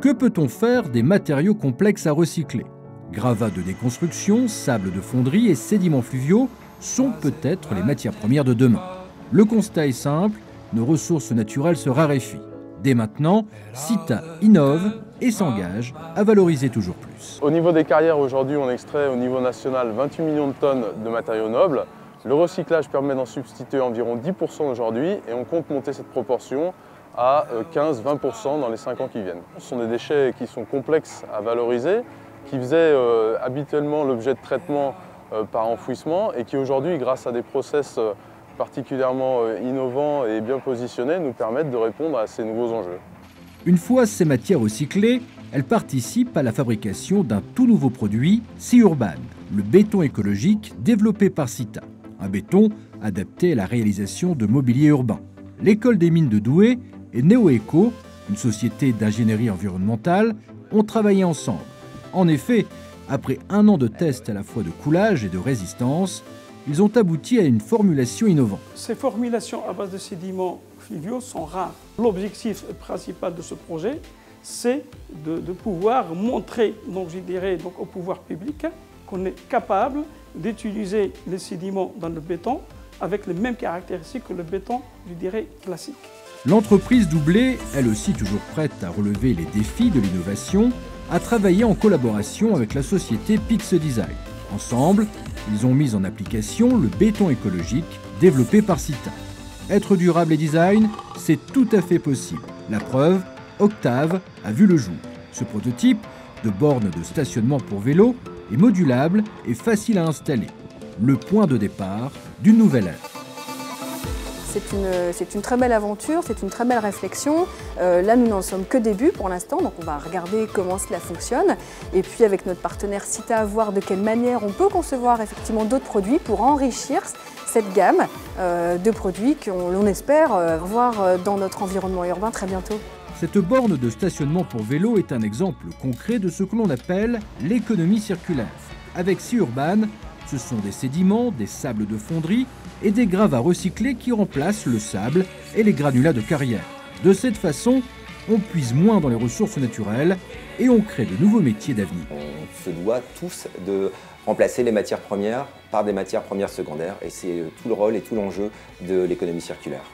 Que peut-on faire des matériaux complexes à recycler? Gravats de déconstruction, sable de fonderie et sédiments fluviaux sont peut-être les matières premières de demain. Le constat est simple, nos ressources naturelles se raréfient. Dès maintenant, Sita innove et s'engage à valoriser toujours plus. Au niveau des carrières, aujourd'hui, on extrait au niveau national 28 millions de tonnes de matériaux nobles. Le recyclage permet d'en substituer environ 10% aujourd'hui et on compte monter cette proportion à 15-20% dans les 5 ans qui viennent. Ce sont des déchets qui sont complexes à valoriser, qui faisaient habituellement l'objet de traitement par enfouissement et qui aujourd'hui, grâce à des process particulièrement innovants et bien positionnés, nous permettent de répondre à ces nouveaux enjeux. Une fois ces matières recyclées, elles participent à la fabrication d'un tout nouveau produit, C-Urban, le béton écologique développé par Sita. Un béton adapté à la réalisation de mobilier urbain. L'école des mines de Douai et NeoEco, une société d'ingénierie environnementale, ont travaillé ensemble. En effet, après 1 an de tests à la fois de coulage et de résistance, ils ont abouti à une formulation innovante. Ces formulations à base de sédiments fluviaux sont rares. L'objectif principal de ce projet, c'est de pouvoir montrer au pouvoir public qu'on est capable d'utiliser les sédiments dans le béton avec les mêmes caractéristiques que le béton, classique. L'entreprise Doublé, elle aussi toujours prête à relever les défis de l'innovation, a travaillé en collaboration avec la société Pix Design. Ensemble, ils ont mis en application le béton écologique développé par Sita. Être durable et design, c'est tout à fait possible. La preuve, Octave a vu le jour. Ce prototype de borne de stationnement pour vélo est modulable et facile à installer. Le point de départ d'une nouvelle ère. C'est une très belle aventure, c'est une très belle réflexion. Là, nous n'en sommes que début pour l'instant, donc on va regarder comment cela fonctionne. Et puis avec notre partenaire Sita, voir de quelle manière on peut concevoir effectivement d'autres produits pour enrichir cette gamme de produits qu'on espère voir dans notre environnement urbain très bientôt. Cette borne de stationnement pour vélo est un exemple concret de ce que l'on appelle l'économie circulaire. Avec C-Urban, ce sont des sédiments, des sables de fonderie et des gravats recyclés qui remplacent le sable et les granulats de carrière. De cette façon, on puise moins dans les ressources naturelles et on crée de nouveaux métiers d'avenir. On se doit tous de remplacer les matières premières par des matières premières secondaires et c'est tout le rôle et tout l'enjeu de l'économie circulaire.